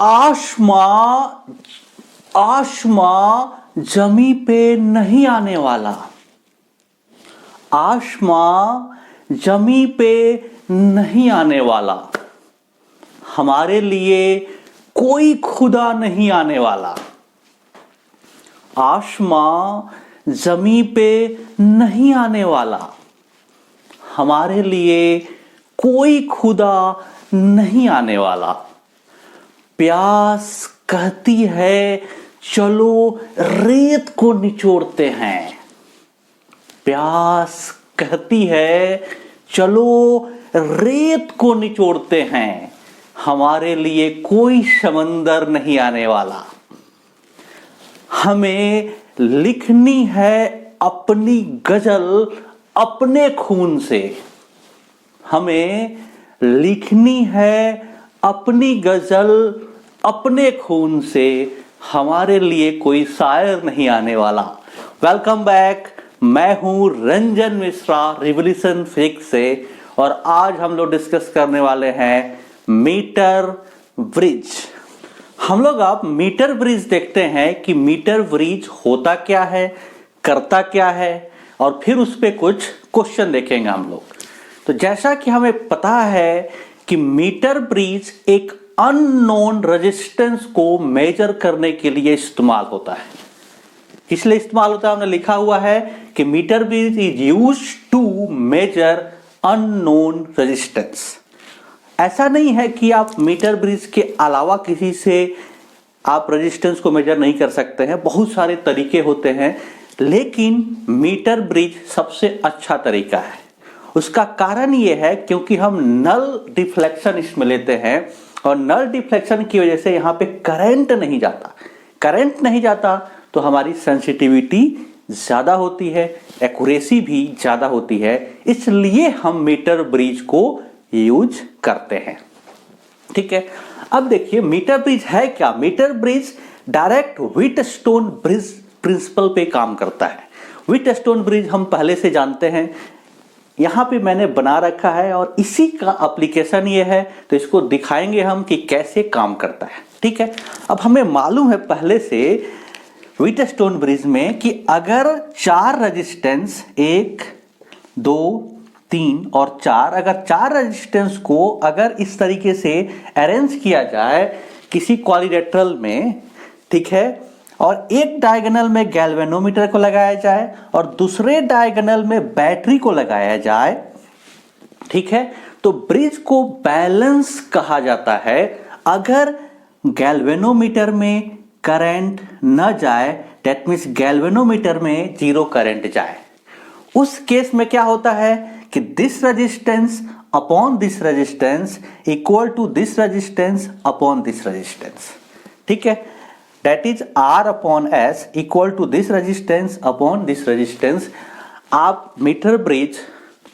आसमां जमी पे नहीं आने वाला। आसमां जमी पे नहीं आने वाला। हमारे लिए कोई खुदा नहीं आने वाला। आसमां जमी पे नहीं आने वाला। हमारे लिए कोई खुदा नहीं आने वाला। प्यास कहती है चलो रेत को निचोड़ते हैं। प्यास कहती है चलो रेत को निचोड़ते हैं। हमारे लिए कोई समंदर नहीं आने वाला। हमें लिखनी है अपनी गजल अपने खून से। हमें लिखनी है अपनी गजल अपने खून से। हमारे लिए कोई शायर नहीं आने वाला। वेलकम बैक, मैं हूं रंजन मिश्रा रिवोल्यूशन फिजिक्स से, और आज हम लोग डिस्कस करने वाले हैं मीटर ब्रिज। हम लोग अब मीटर ब्रिज देखते हैं कि मीटर ब्रिज होता क्या है, करता क्या है, और फिर उस पर कुछ क्वेश्चन देखेंगे हम लोग। तो जैसा कि हमें पता है कि मीटर ब्रिज एक अननोन रेजिस्टेंस को मेजर करने के लिए इस्तेमाल होता है। किस लिए इस्तेमाल होता है? हमने लिखा हुआ है कि metre bridge is used to measure unknown resistance. ऐसा नहीं है कि आप मीटर ब्रिज के अलावा किसी से आप रेजिस्टेंस को मेजर नहीं कर सकते हैं। बहुत सारे तरीके होते हैं, लेकिन मीटर ब्रिज सबसे अच्छा तरीका है। उसका कारण यह है क्योंकि हम नल डिफ्लेक्शन इसमें लेते हैं, और नल डिफ्लेक्शन की वजह से यहां पे करंट नहीं जाता। करंट नहीं जाता तो हमारी सेंसिटिविटी ज्यादा होती है, एक्यूरेसी भी ज्यादा होती है। इसलिए हम मीटर ब्रिज को यूज करते हैं। ठीक है, अब देखिए मीटर ब्रिज है क्या। Metre bridge direct Wheatstone bridge principle पे काम करता है। व्हीटस्टोन ब्रिज हम पहले से जानते हैं, यहां पे मैंने बना रखा है, और इसी का एप्लीकेशन ये है, तो इसको दिखाएंगे हम कि कैसे काम करता है। ठीक है, अब हमें मालूम है पहले से व्हीटस्टोन ब्रिज में कि अगर चार रेजिस्टेंस 1, 2, 3 और 4, अगर चार रेजिस्टेंस को अगर इस तरीके से अरेंज किया जाए किसी क्वाड्रिलेटरल में, ठीक है, और एक डायगोनल में गैल्वेनोमीटर को लगाया जाए और दूसरे डायगोनल में बैटरी को लगाया जाए, ठीक है, तो ब्रिज को बैलेंस कहा जाता है। अगर गैल्वेनोमीटर में करंट न जाए, दैट मींस गैल्वेनोमीटर में जीरो करंट जाए, उस केस में क्या होता है कि this resistance upon this resistance equal to this resistance upon this resistance. ठीक है, that is R upon S equal to this resistance upon this resistance। आप मीटर ब्रिज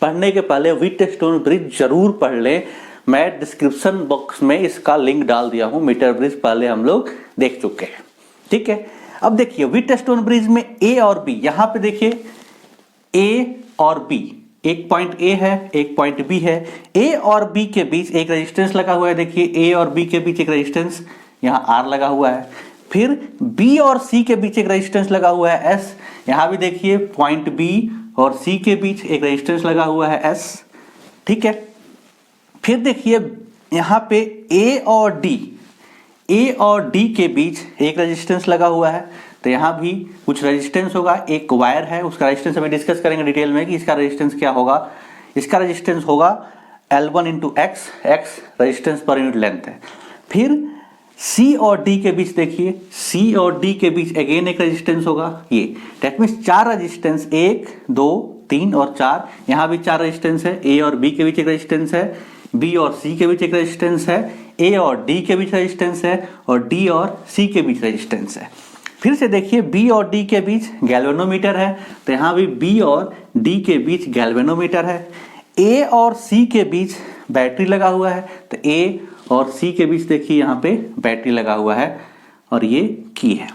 पढ़ने के पहले व्हीटस्टोन ब्रिज जरूर पढ़ लें। मैं डिस्क्रिप्शन बॉक्स में इसका लिंक डाल दिया हूं। मीटर ब्रिज पहले हम लोग देख चुके हैं। ठीक है, अब देखिए व्हीटस्टोन ब्रिज में A और B, यहां पे देखिए A और B, एक पॉइंट A है, एक पॉइंट B है। A और B के बीच एक रेजिस्टेंस लगा हुआ है। देखिए A और B के बीच एक रेजिस्टेंस यहां R लगा हुआ है। फिर B और C के बीच एक रेजिस्टेंस लगा हुआ है S। यहां भी देखिए पॉइंट B और C के बीच एक रेजिस्टेंस लगा हुआ है S। ठीक है, फिर देखिए यहां पे A और D के बीच एक रेजिस्टेंस लगा हुआ है, तो यहां भी कुछ रेजिस्टेंस होगा। एक वायर है, उसका रेजिस्टेंस हमें डिस्कस करेंगे डिटेल में कि इसका रेजिस्टेंस क्या होगा। इसका रेजिस्टेंस होगा L1 into X resistance per unit length है। फिर C और D के बीच देखिए, C और D के बीच अगेन एक रेजिस्टेंस होगा, ये दैट मींस चार रेजिस्टेंस, 1, 2, 3 और 4। यहां भी चार रेजिस्टेंस है। A और B के बीच एक रेजिस्टेंस है, B और C के बीच एक रेजिस्टेंस है, A और D के बीच रेजिस्टेंस है, और D और C के बीच रेजिस्टेंस है। फिर से देखिए B और D के बीच गैल्वेनोमीटर है, तो यहां भी B और D के बीच गैल्वेनोमीटर है। A और C के बीच बैटरी लगा हुआ है, तो A और C के बीच देखिए यहां पे बैटरी लगा हुआ है, और ये की है।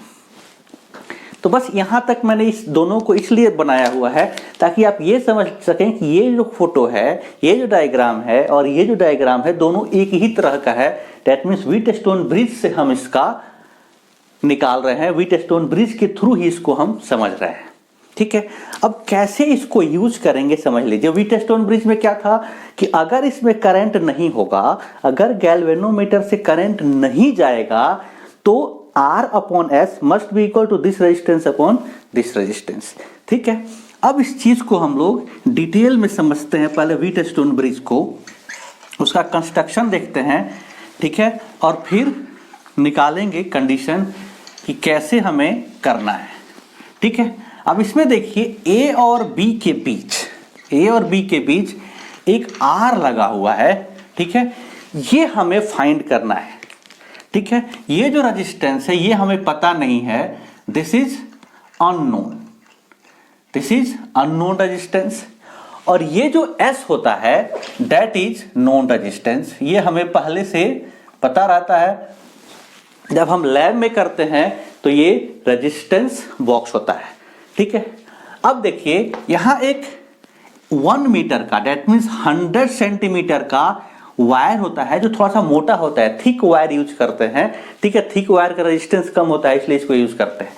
तो बस यहाँ तक मैंने इस दोनों को इसलिए बनाया हुआ है ताकि आप ये समझ सकें कि ये जो फोटो है, ये जो डायग्राम है और ये जो डायग्राम है, दोनों एक ही तरह का है। दैट मीन्स व्हीटस्टोन ब्रिज से हम इसका निकाल रहे हैं, व्हीटस्टोन ब्रिज के थ्रू ही इसको हम समझ रहे हैं। ठीक है, अब कैसे इसको यूज करेंगे समझ लीजिए। व्हीटस्टोन ब्रिज में क्या था कि अगर इसमें करंट नहीं होगा, अगर गैल्वेनोमीटर से करंट नहीं जाएगा तो R upon S must be equal to this resistance upon this resistance. ठीक है, अब इस चीज को हम लोग डिटेल में समझते हैं। पहले व्हीटस्टोन ब्रिज को, उसका कंस्ट्रक्शन देखते हैं। ठीक है, और फिर निकालेंगे कंडीशन कि कैसे हमें करना है। ठीक है, अब इसमें देखिए A और B के बीच एक R लगा हुआ है। ठीक है, ये हमें फाइंड करना है। ठीक है, ये जो रेजिस्टेंस है ये हमें पता नहीं है, दिस इज अननोन रेजिस्टेंस। और ये जो S होता है दैट इज नोन रेजिस्टेंस, ये हमें पहले से पता रहता है। जब हम लैब में करते हैं तो ये रेजिस्टेंस बॉक्स होता है। ठीक है, अब देखिए यहां एक 1 मीटर का, दैट मीन्स 100 सेंटीमीटर का वायर होता है जो थोड़ा सा मोटा होता है, थिक वायर यूज करते हैं। ठीक है, थिक वायर का रेजिस्टेंस कम होता है इसलिए इसको यूज करते हैं।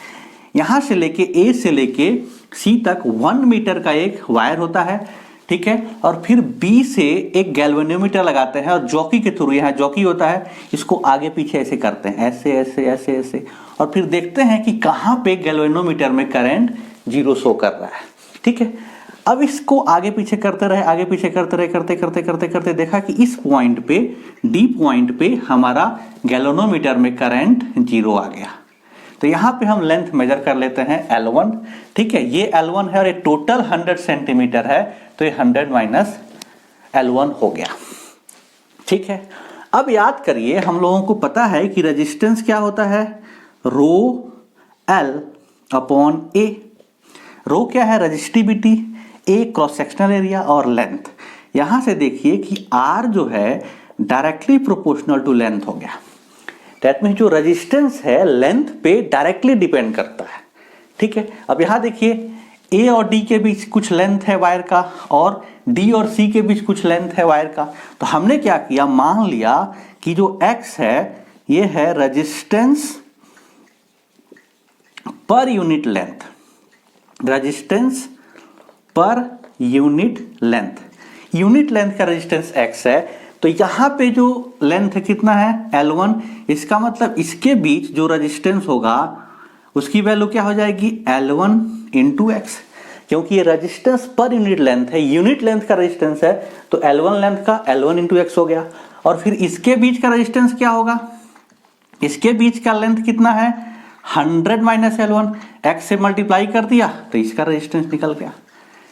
यहां से लेके A से लेके C तक 1 मीटर का एक वायर होता है। ठीक है, और फिर B से एक गैल्वेनोमीटर लगाते हैं और जॉकी के थ्रू, यहाँ जॉकी होता है, इसको आगे पीछे ऐसे करते हैं, ऐसे ऐसे ऐसे ऐसे, और फिर देखते हैं कि कहाँ पे गैल्वेनोमीटर में करंट 0 शो कर रहा है। ठीक है, अब इसको आगे पीछे करते रहे, आगे पीछे करते रहे, करते करते करते करते देखा कि इस पॉइंट पे, D पॉइंट पे हमारा गैल्वेनोमीटर में करंट 0 आ गया। तो यहाँ पे हम लेंथ मेजर कर लेते हैं L1। ठीक है, ये L1 है और ये टोटल 100 सेंटीमीटर है, तो ये 100 माइनस L1 हो गया। ठीक है, अब याद करिए, हम लोगों को पता है कि रेजिस्टेंस क्या होता है, रो L अपॉन A। रो क्या है, resistivity, A cross sectional area और लेंथ। यहां से देखिए कि R जो है डायरेक्टली प्रोपोर्शनल टू लेंथ हो गया। दैट मीन्स जो रेजिस्टेंस है लेंथ पे डायरेक्टली डिपेंड करता है। ठीक है, अब यहां देखिए A और D के बीच कुछ लेंथ है वायर का और D और C के बीच कुछ लेंथ है वायर का। तो हमने क्या किया, मान लिया कि जो X है ये है resistance per unit length, resistance per unit length. Unit length का रेजिस्टेंस X है, तो यहां पे जो लेंथ कितना है, L1। इसका मतलब इसके बीच जो रेजिस्टेंस होगा उसकी वैल्यू क्या हो जाएगी, L1 इंटू एक्स, क्योंकि ये रेजिस्टेंस पर यूनिट लेंथ है, यूनिट लेंथ का रेजिस्टेंस है, तो L1 लेंथ का L1 इंटू एक्स हो गया। और फिर इसके बीच का रेजिस्टेंस क्या होगा, इसके बीच का लेंथ कितना है, 100 माइनस L1, एक्स से मल्टीप्लाई कर दिया तो इसका रेजिस्टेंस निकल गया।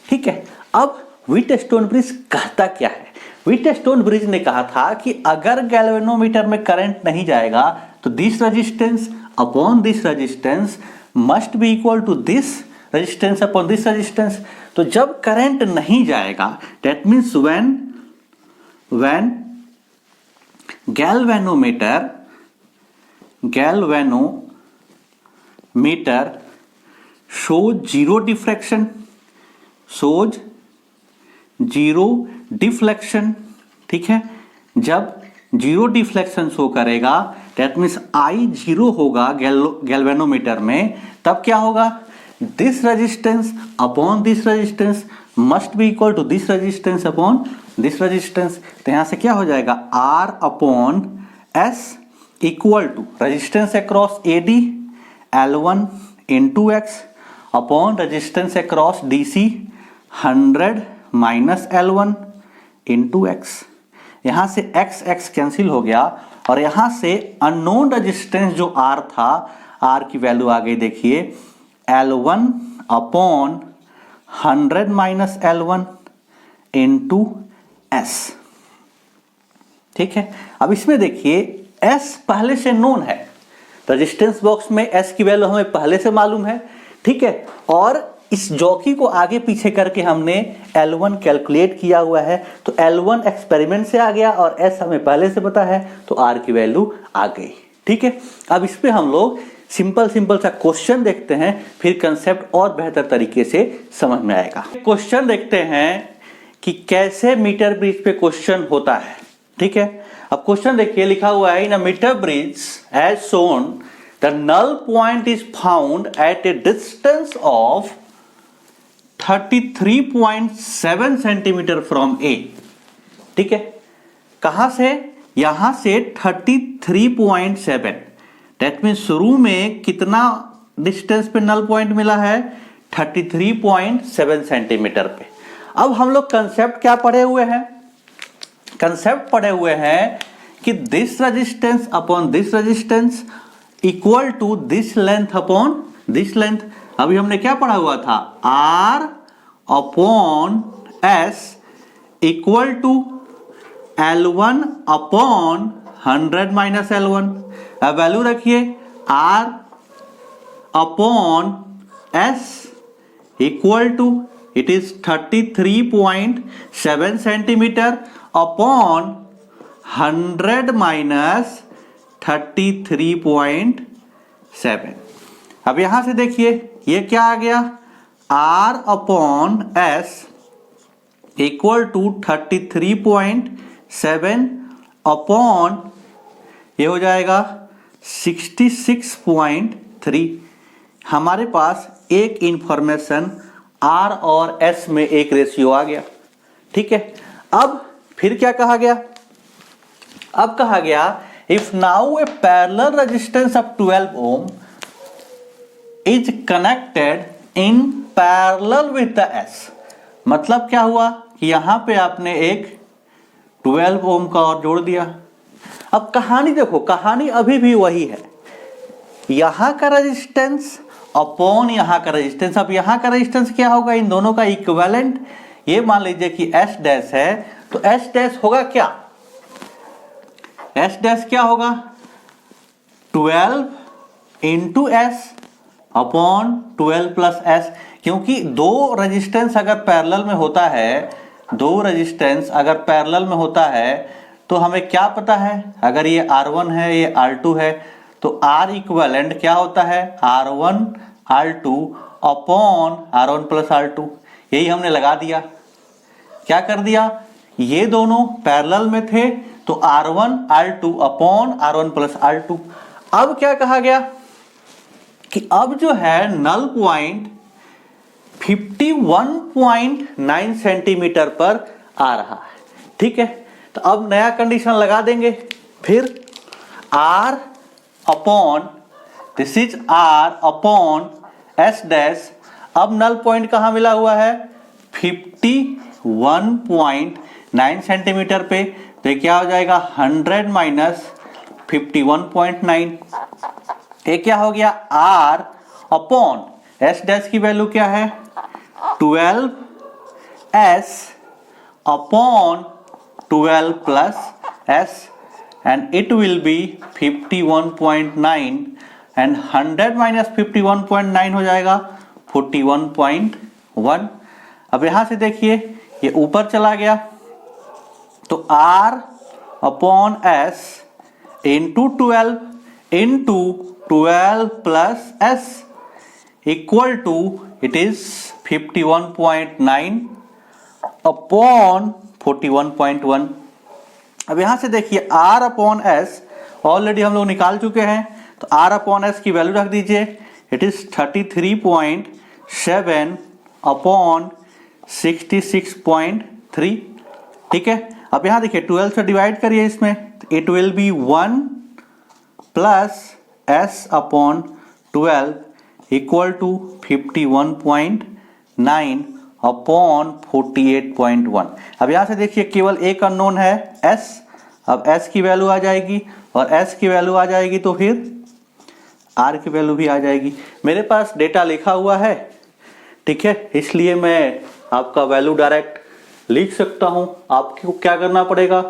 ठीक है, अब व्हीटस्टोन ब्रिज कहता क्या है, व्हीटस्टोन ब्रिज ने कहा था कि अगर गैल्वेनोमीटर में करंट नहीं जाएगा तो this resistance upon this resistance must be equal to this resistance upon this resistance. तो जब करंट नहीं जाएगा, that means when galvanometer shows zero deflection. ठीक है, जब जीरो डिफ्लेक्शन शो करेगा दैट मीन्स I 0 होगा गैल्वेनोमीटर में, तब क्या होगा, this resistance upon this resistance must be equal to this resistance upon this resistance. तो यहां से क्या हो जाएगा, R upon S equal to resistance across AD L1 into x upon resistance across DC 100 minus L1 into x. यहां से x x cancel हो गया और यहां से अननोन रेजिस्टेंस जो R था, R की वैल्यू आ गई, देखिए L1 upon 100 minus L1 into S। ठीक है, अब इसमें देखिए S पहले से नोन है, रेजिस्टेंस बॉक्स में S की वैल्यू हमें पहले से मालूम है। ठीक है, और इस जॉकी को आगे पीछे करके हमने L1 कैलकुलेट किया हुआ है, तो L1 एक्सपेरिमेंट से आ गया और S हमें पहले से पता है, तो R की वैल्यू आ गई। ठीक है, अब इस पे हम लोग सिंपल सिंपल सा क्वेश्चन देखते हैं, फिर कंसेप्ट और बेहतर तरीके से समझ में आएगा। क्वेश्चन देखते हैं कि कैसे मीटर ब्रिज पे क्वेश्चन होता है। ठीक है, अब क्वेश्चन देखिए, लिखा हुआ है in a metre bridge as shown the null point is found at a distance of 33.7 centimetre from A. ठीक है, कहां से? यहां से 33.7, दैट मीन शुरू में कितना डिस्टेंस पे नल पॉइंट मिला है? 33.7 सेंटीमीटर पे। अब हम लोग कंसेप्ट क्या पढ़े हुए हैं? कंसेप्ट पढ़े हुए हैं कि this resistance upon this resistance equal to this length upon this length. अभी हमने क्या पढ़ा हुआ था? R upon S equal to L1 upon 100 minus L1। अब वैल्यू रखिए, R upon S equal to it is 33.7 centimetre upon 100 minus 33.7। अब यहां से देखिए ये क्या आ गया? R upon S equal to 33.7 upon ये हो जाएगा 66.3। हमारे पास एक इंफॉर्मेशन R और S में एक रेशियो आ गया। ठीक है, अब फिर क्या कहा गया? अब कहा गया if now a parallel resistance of 12 ohm is connected in parallel with the S। मतलब क्या हुआ कि यहां पे आपने एक 12 ओम का और जोड़ दिया। अब कहानी देखो, कहानी अभी भी वही है, यहां का रेजिस्टेंस अपॉन यहां का रेजिस्टेंस। अब यहां का रेजिस्टेंस क्या होगा? इन दोनों का इक्विवेलेंट। ये मान लीजिए कि S डैश है, तो S डैश होगा क्या? S डैश क्या होगा? 12 into S upon 12 plus S। क्योंकि दो रेजिस्टेंस अगर पैरेलल में होता है, दो रेजिस्टेंस अगर पैरेलल में होता है तो हमें क्या पता है? अगर ये R1 है, ये R2 है, तो R इक्विवेलेंट क्या होता है? R1 R2 upon R1 plus R2। यही हमने लगा दिया। क्या कर दिया? ये दोनों पैरेलल में थे तो R1 R2 upon R1 plus R2। अब क्या कहा गया कि अब जो है नल पॉइंट 51.9 सेंटीमीटर पर आ रहा है। ठीक है, तो अब नया कंडीशन लगा देंगे। फिर R upon this is R upon S dash. अब नल पॉइंट कहां मिला हुआ है? 51.9 सेंटीमीटर पे। तो ये क्या हो जाएगा? 100 माइनस 51.9। ये क्या हो गया? R अपॉन S डैश की वैल्यू क्या है? 12S upon 12 plus S and it will be 51.9 and 100 minus 51.9 हो जाएगा 41.1। अब यहां से देखिए ये ऊपर चला गया, तो R upon S into 12 plus S equal to it is 51.9 upon 41.1। अब यहां से देखिए R अपॉन S ऑलरेडी हम लोग निकाल चुके हैं, तो R अपॉन S की वैल्यू रख दीजिए, इट इज 33.7 अपॉन 66.3। ठीक है, अब यहां देखिए 12 से डिवाइड करिए इसमें, it will be 1 plus S upon 12 equal to 51.9 upon 48.1। अब यहां से देखिए केवल एक अननोन है S। अब S की वैल्यू आ जाएगी और S की वैल्यू आ जाएगी तो फिर R की वैल्यू भी आ जाएगी। मेरे पास डेटा लिखा हुआ है, ठीक है, इसलिए मैं आपका वैल्यू डायरेक्ट लिख सकता हूं। आपको क्या करना पड़ेगा?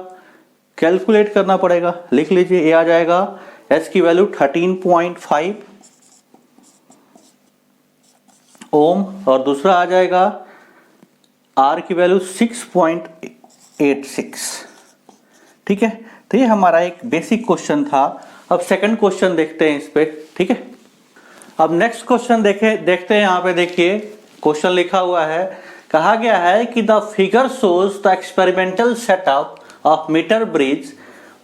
कैलकुलेट करना पड़ेगा। लिख लीजिए, ये आ जाएगा S की वैल्यू 13.5 ओम और दूसरा आ जाएगा R की वैल्यू 6.86। ठीक है, तो ये हमारा एक बेसिक क्वेश्चन था। अब सेकंड क्वेश्चन देखते हैं इस पे। ठीक है, अब नेक्स्ट क्वेश्चन देखते हैं। यहाँ पे देखिए क्वेश्चन लिखा हुआ है, कहा गया है कि the figure shows the experimental setup of metre bridge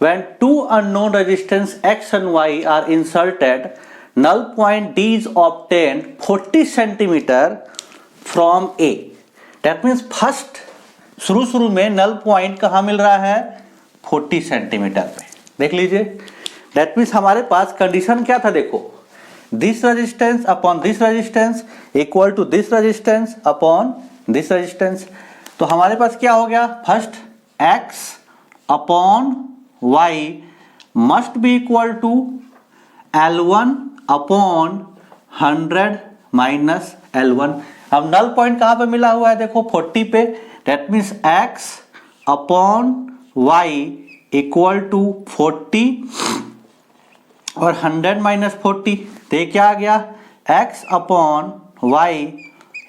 when two unknown resistance x and y are inserted, null point d is obtained 40 centimeter from A. That means first शुरू में नल पॉइंट कहाँ मिल रहा है, 40 सेंटीमीटर पे। देख लीजिए, that means हमारे पास condition क्या था, देखो this resistance upon this resistance equal to this resistance upon this resistance. तो हमारे पास क्या हो गया, first x upon y must be equal to L1 upon 100 minus L1। अब नल पॉइंट कहाँ पे मिला हुआ है, देखो 40 पे, that means x upon y equal to 40 और 100 माइनस 40, तो ये क्या आ गया, x upon y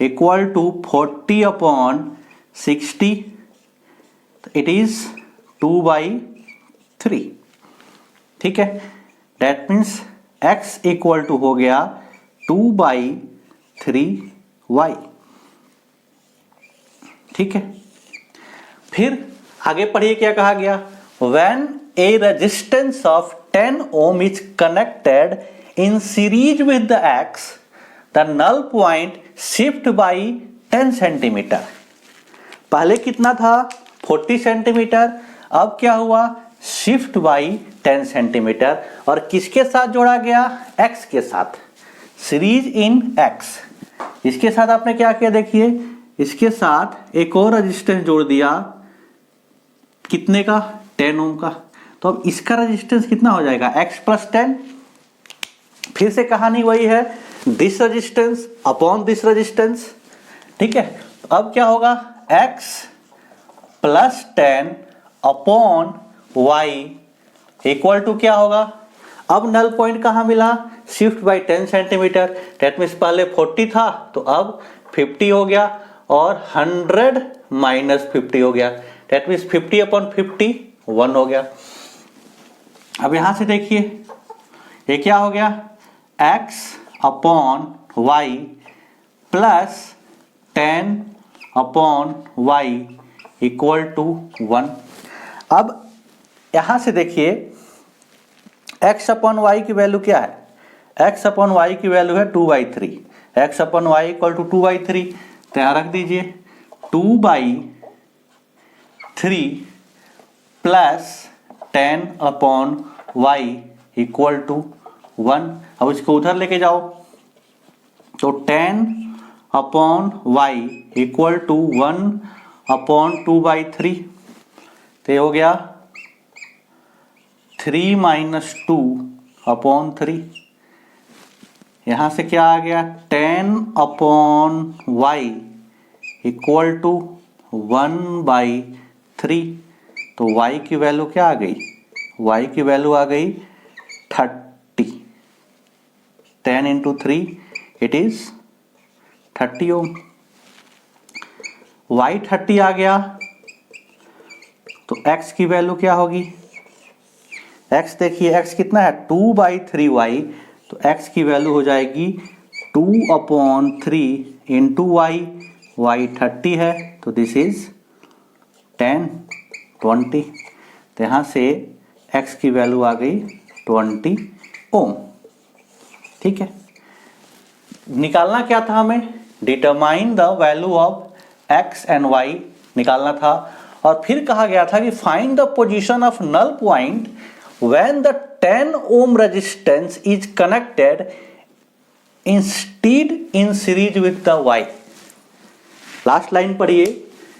equal to 40 upon 60, तो इट इज 2/3। ठीक है, that means x equal to हो गया 2/3y। ठीक है, फिर आगे पढ़िए क्या कहा गया, when a resistance of 10 ohm is connected in series with the x, the null point shift by 10 centimetre. पहले कितना था, 40 सेंटीमीटर, अब क्या हुआ, शिफ्ट बाई 10 सेंटीमीटर, और किसके साथ जोड़ा गया, x के साथ, सीरीज इन x। इसके साथ आपने क्या किया, देखिए इसके साथ एक और रेजिस्टेंस जोड़ दिया, कितने का, 10 ओम का। तो अब इसका रेजिस्टेंस कितना हो जाएगा, x प्लस 10। फिर से कहानी वही है, this resistance upon this resistance. ठीक है, अब क्या होगा, x plus 10 upon y equal to क्या होगा, अब नल पॉइंट कहाँ मिला, shift by 10 centimetre, that means पहले 40 था तो अब 50 हो गया, और 100 माइनस 50 हो गया, दैट मीन्स 50 अपॉन 50 1 हो गया। अब यहां से देखिए ये क्या हो गया, x upon y plus 10 upon y equal to 1। अब यहां से देखिए x अपॉन y की वैल्यू क्या है, x अपॉन y की वैल्यू है 2/3, x upon y equal to 2/3, तो यहां रख दीजिए 2/3 plus 10 upon y equal to 1। अब इसको उधर लेके जाओ, तो 10 upon y equal to 1 upon 2/3, तो हो गया 3 माइनस 2 अपॉन 3। यहां से क्या आ गया, 10 अपॉन y इक्वल टू 1/3, तो y की वैल्यू क्या आ गई, y की वैल्यू आ गई 30। 10 into 3 it is 30 ohm. y 30 आ गया, तो x की वैल्यू क्या होगी, x देखिए x कितना है, 2/3y, तो x की वैल्यू हो जाएगी 2/3 इंटू y, y 30 है, तो दिस इज 10 20, तो यहां से x की वैल्यू आ गई 20 ओम। ठीक है, निकालना क्या था हमें, determine the value of x and y निकालना था, और फिर कहा गया था कि find the position of null point when the 10 ohm resistance is connected instead in series with the y। Last line पढ़िए,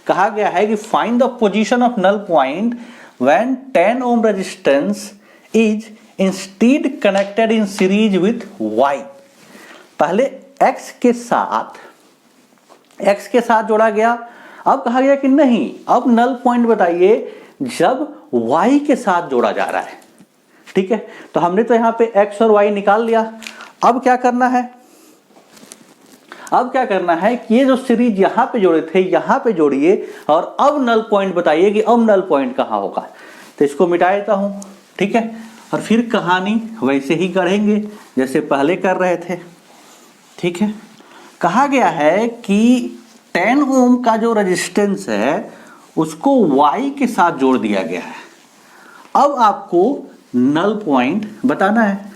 कहा गया है कि find the position of null point when 10 ohm resistance is instead connected in series with y। पहले x के साथ जोड़ा गया, अब कहा गया कि नहीं, अब नल पॉइंट बताइए जब y के साथ जोड़ा जा रहा है। ठीक है, तो हमने तो यहां पे x और y निकाल लिया। अब क्या करना है, अब क्या करना है कि ये जो सीरीज यहां पे जोड़े थे यहां पे जोड़िए, और अब नल पॉइंट बताइए कि अब नल पॉइंट कहां होगा। तो इसको मिटा देता हूं, ठीक है, और फिर कहानी वैसे ही गढ़ेंगे जैसे पहले कर रहे थे। ठीक है, कहा गया है कि 10 ओम का जो रेजिस्टेंस है उसको Y के साथ जोड़ दिया गया है। अब आपको नल पॉइंट बताना है।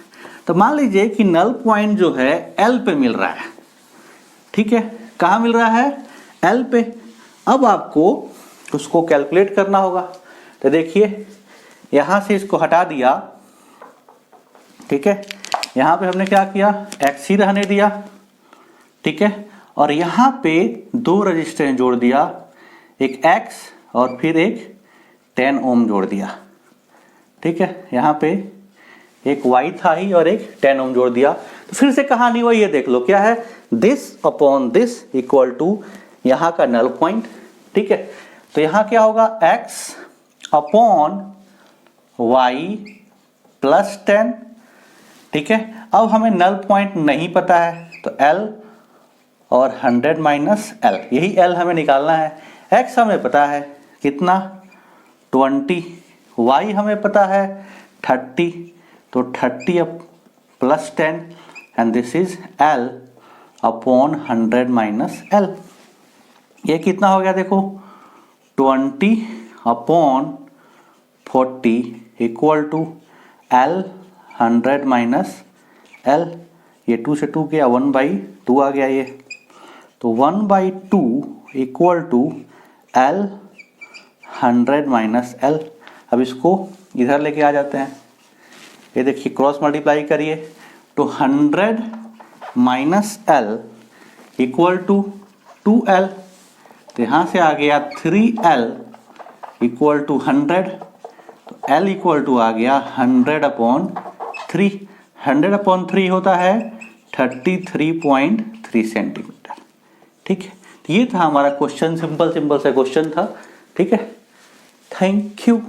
तो मान लीजिए कि नल पॉइंट जो है L पे मिल रहा है, ठीक है, कहाँ मिल रहा है? L पे। अब आपको उसको कैलकुलेट करना होगा। तो देखिए यहां से इसको हटा दिया, ठीक है, यहां पे हमने क्या किया, एक्स ही रहने दिया, ठीक है, और यहां पे दो रजिस्टेंस जोड़ दिया, एक एक्स और फिर एक 10 ओम जोड़ दिया, ठीक है, यहां पे एक वाई था ही और एक 10 ओम जोड़ दिया। तो फिर से कहानी वही है, देख लो क्या है, this upon this equal to यहां का नल पॉइंट, ठीक है। तो यहां क्या होगा, x अपॉन वाई प्लस 10, ठीक है। अब हमें नल पॉइंट नहीं पता है तो L और 100 माइनस L, यही L हमें निकालना है। x हमें पता है कितना 20, y हमें पता है 30, तो 30 plus 10 and this is L upon 100 minus L। ये कितना हो गया देखो, 20 upon 40 equal to L 100 minus L। ये 2 से 2 गया, 1/2 आ गया ये, तो 1/2 equal to L 100 minus L। अब इसको इधर लेके आ जाते हैं, ये देखिए क्रॉस मल्टीप्लाई करिए, तो 100 minus L equal to 2L, तो यहाँ से आ गया 3L इक्वल टू 100, तो L इक्वल टू आ गया 100/3। 100/3 होता है 33.3 सेंटीमीटर, ठीक है। तो ये था हमारा क्वेश्चन, सिंपल सा क्वेश्चन था, ठीक है। Thank you.